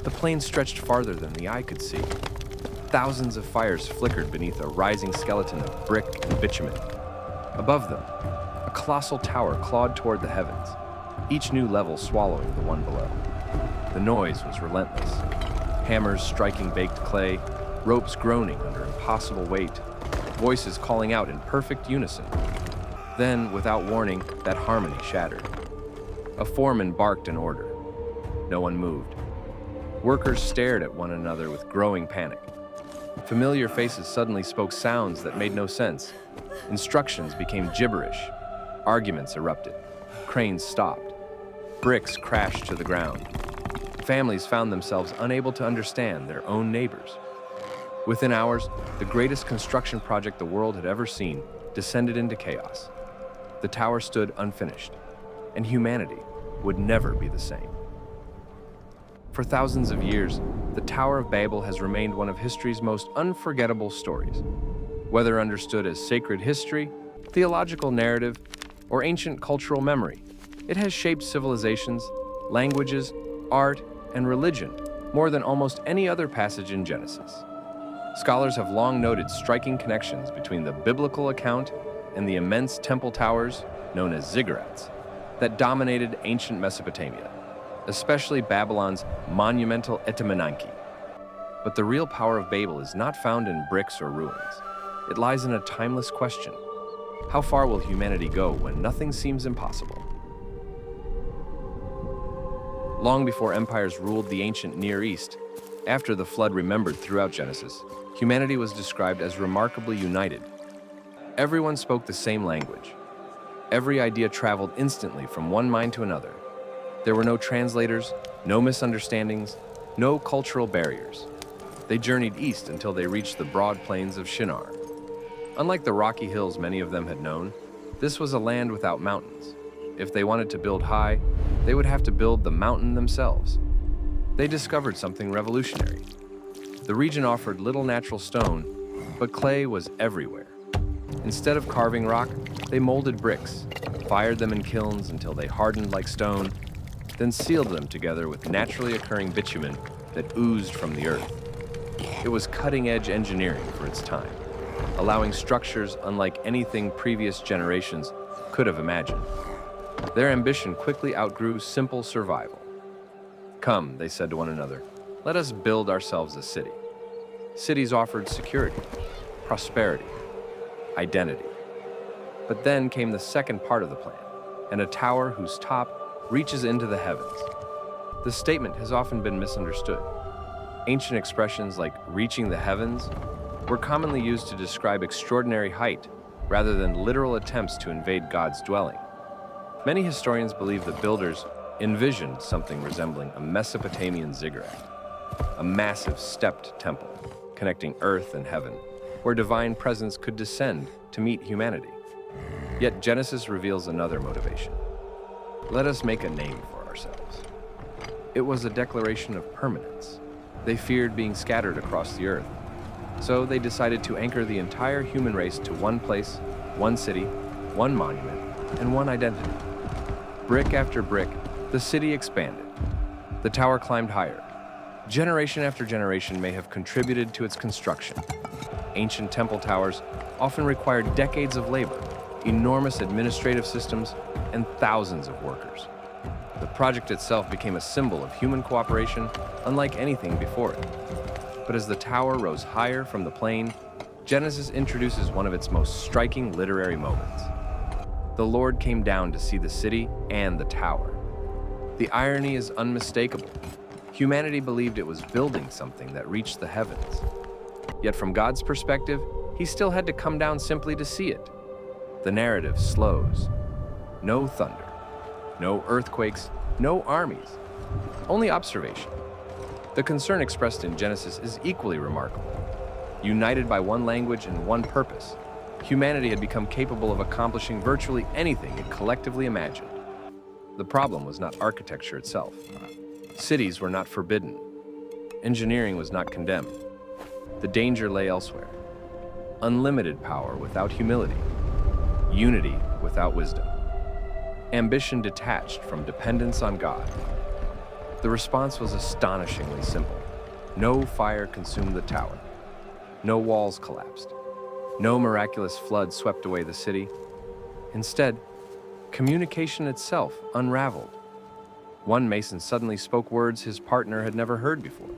The plain stretched farther than the eye could see. Thousands of fires flickered beneath a rising skeleton of brick and bitumen. Above them, a colossal tower clawed toward the heavens, each new level swallowing the one below. The noise was relentless. Hammers striking baked clay, ropes groaning under impossible weight, voices calling out in perfect unison. Then, without warning, that harmony shattered. A foreman barked an order. No one moved. Workers stared at one another with growing panic. Familiar faces suddenly spoke sounds that made no sense. Instructions became gibberish. Arguments erupted. Cranes stopped. Bricks crashed to the ground. Families found themselves unable to understand their own neighbors. Within hours, the greatest construction project the world had ever seen descended into chaos. The tower stood unfinished, and humanity would never be the same. For thousands of years, the Tower of Babel has remained one of history's most unforgettable stories. Whether understood as sacred history, theological narrative, or ancient cultural memory, it has shaped civilizations, languages, art, and religion more than almost any other passage in Genesis. Scholars have long noted striking connections between the biblical account and the immense temple towers, known as ziggurats, that dominated ancient Mesopotamia, especially Babylon's monumental Etemenanki. But the real power of Babel is not found in bricks or ruins. It lies in a timeless question. How far will humanity go when nothing seems impossible? Long before empires ruled the ancient Near East, after the flood remembered throughout Genesis, humanity was described as remarkably united. Everyone spoke the same language. Every idea traveled instantly from one mind to another. There were no translators, no misunderstandings, no cultural barriers. They journeyed east until they reached the broad plains of Shinar. Unlike the rocky hills many of them had known, this was a land without mountains. If they wanted to build high, they would have to build the mountain themselves. They discovered something revolutionary. The region offered little natural stone, but clay was everywhere. Instead of carving rock, they molded bricks, fired them in kilns until they hardened like stone, then sealed them together with naturally occurring bitumen that oozed from the earth. It was cutting-edge engineering for its time, allowing structures unlike anything previous generations could have imagined. Their ambition quickly outgrew simple survival. "Come," they said to one another, "let us build ourselves a city." Cities offered security, prosperity, identity. But then came the second part of the plan, and a tower whose top reaches into the heavens. The statement has often been misunderstood. Ancient expressions like reaching the heavens were commonly used to describe extraordinary height rather than literal attempts to invade God's dwelling. Many historians believe the builders envisioned something resembling a Mesopotamian ziggurat, a massive stepped temple connecting earth and heaven, where divine presence could descend to meet humanity. Yet Genesis reveals another motivation. Let us make a name for ourselves. It was a declaration of permanence. They feared being scattered across the earth, so they decided to anchor the entire human race to one place, one city, one monument, and one identity. Brick after brick, the city expanded. The tower climbed higher. Generation after generation may have contributed to its construction. Ancient temple towers often required decades of labor, enormous administrative systems, and thousands of workers. The project itself became a symbol of human cooperation unlike anything before it. But as the tower rose higher from the plain, Genesis introduces one of its most striking literary moments. The Lord came down to see the city and the tower. The irony is unmistakable. Humanity believed it was building something that reached the heavens. Yet from God's perspective, he still had to come down simply to see it. The narrative slows. No thunder, no earthquakes, no armies, only observation. The concern expressed in Genesis is equally remarkable. United by one language and one purpose, humanity had become capable of accomplishing virtually anything it collectively imagined. The problem was not architecture itself. Cities were not forbidden. Engineering was not condemned. The danger lay elsewhere. Unlimited power without humility. Unity without wisdom. Ambition detached from dependence on God. The response was astonishingly simple. No fire consumed the tower. No walls collapsed. No miraculous flood swept away the city. Instead, communication itself unraveled. One mason suddenly spoke words his partner had never heard before.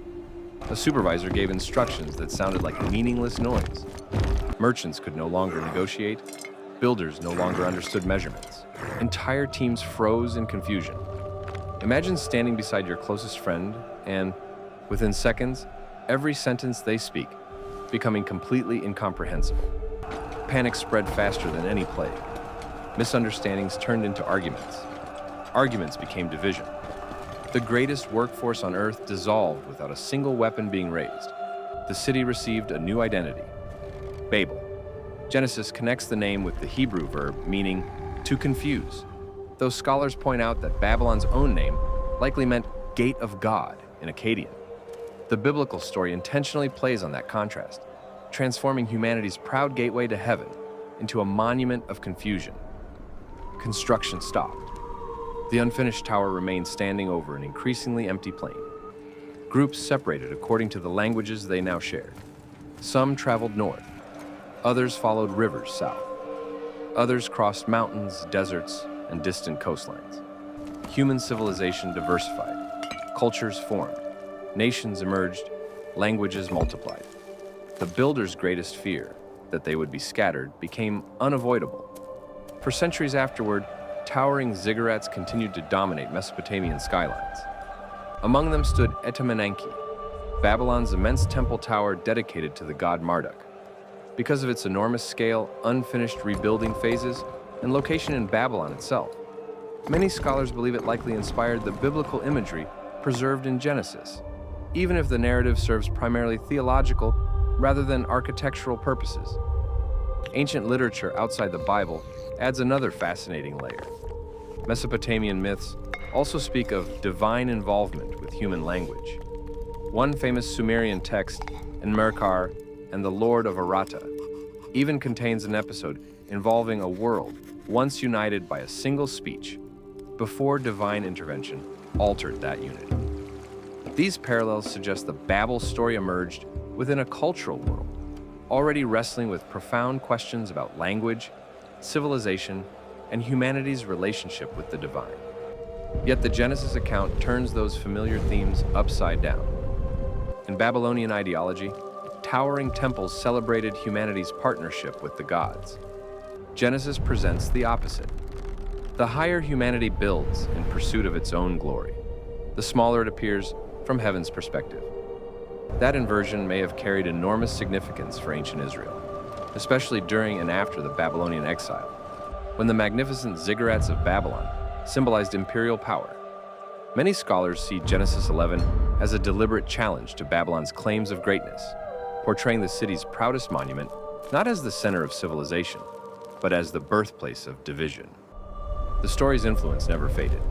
A supervisor gave instructions that sounded like meaningless noise. Merchants could no longer negotiate. Builders no longer understood measurements. Entire teams froze in confusion. Imagine standing beside your closest friend and, within seconds, every sentence they speak becoming completely incomprehensible. Panic spread faster than any plague. Misunderstandings turned into arguments. Arguments became division. The greatest workforce on Earth dissolved without a single weapon being raised. The city received a new identity: Babel. Genesis connects the name with the Hebrew verb meaning to confuse, though scholars point out that Babylon's own name likely meant Gate of God in Akkadian. The biblical story intentionally plays on that contrast, transforming humanity's proud gateway to heaven into a monument of confusion. Construction stopped. The unfinished tower remained standing over an increasingly empty plain. Groups separated according to the languages they now shared. Some traveled north. Others followed rivers south. Others crossed mountains, deserts, and distant coastlines. Human civilization diversified. Cultures formed. Nations emerged. Languages multiplied. The builders' greatest fear, that they would be scattered, became unavoidable. For centuries afterward, towering ziggurats continued to dominate Mesopotamian skylines. Among them stood Etemenanki, Babylon's immense temple tower dedicated to the god Marduk. Because of its enormous scale, unfinished rebuilding phases, and location in Babylon itself, many scholars believe it likely inspired the biblical imagery preserved in Genesis, even if the narrative serves primarily theological rather than architectural purposes. Ancient literature outside the Bible adds another fascinating layer. Mesopotamian myths also speak of divine involvement with human language. One famous Sumerian text, Enmerkar and the Lord of Aratta, even contains an episode involving a world once united by a single speech before divine intervention altered that unity. These parallels suggest the Babel story emerged within a cultural world, already wrestling with profound questions about language, civilization, and humanity's relationship with the divine. Yet the Genesis account turns those familiar themes upside down. In Babylonian ideology, towering temples celebrated humanity's partnership with the gods. Genesis presents the opposite. The higher humanity builds in pursuit of its own glory, the smaller it appears from heaven's perspective. That inversion may have carried enormous significance for ancient Israel, especially during and after the Babylonian exile, when the magnificent ziggurats of Babylon symbolized imperial power. Many scholars see Genesis 11 as a deliberate challenge to Babylon's claims of greatness, portraying the city's proudest monument not as the center of civilization, but as the birthplace of division. The story's influence never faded.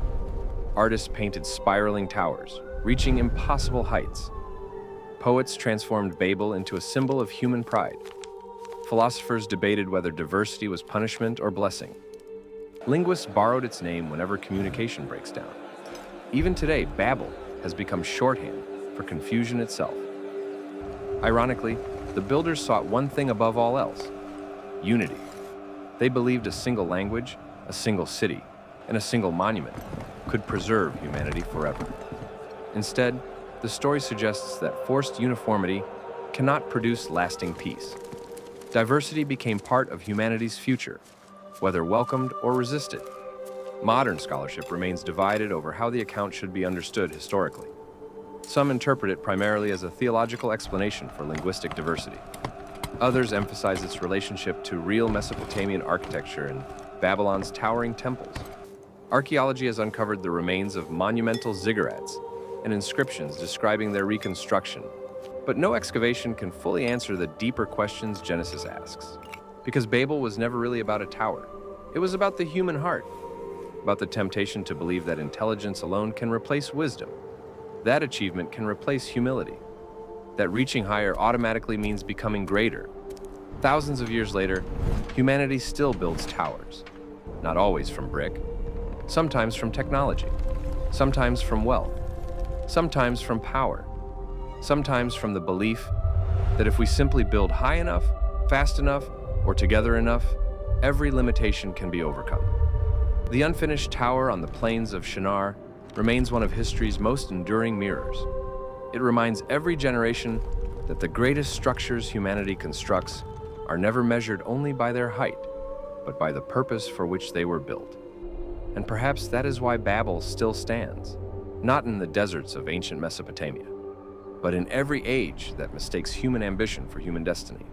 Artists painted spiraling towers, reaching impossible heights. Poets transformed Babel into a symbol of human pride. Philosophers debated whether diversity was punishment or blessing. Linguists borrowed its name whenever communication breaks down. Even today, Babel has become shorthand for confusion itself. Ironically, the builders sought one thing above all else: unity. They believed a single language, a single city, and a single monument could preserve humanity forever. Instead, the story suggests that forced uniformity cannot produce lasting peace. Diversity became part of humanity's future, whether welcomed or resisted. Modern scholarship remains divided over how the account should be understood historically. Some interpret it primarily as a theological explanation for linguistic diversity. Others emphasize its relationship to real Mesopotamian architecture and Babylon's towering temples. Archaeology has uncovered the remains of monumental ziggurats and inscriptions describing their reconstruction, but no excavation can fully answer the deeper questions Genesis asks. Because Babel was never really about a tower. It was about the human heart, about the temptation to believe that intelligence alone can replace wisdom. That achievement can replace humility. That reaching higher automatically means becoming greater. Thousands of years later, humanity still builds towers. Not always from brick, sometimes from technology, sometimes from wealth, sometimes from power, sometimes from the belief that if we simply build high enough, fast enough, or together enough, every limitation can be overcome. The unfinished tower on the plains of Shinar remains one of history's most enduring mirrors. It reminds every generation that the greatest structures humanity constructs are never measured only by their height, but by the purpose for which they were built. And perhaps that is why Babel still stands, not in the deserts of ancient Mesopotamia, but in every age that mistakes human ambition for human destiny.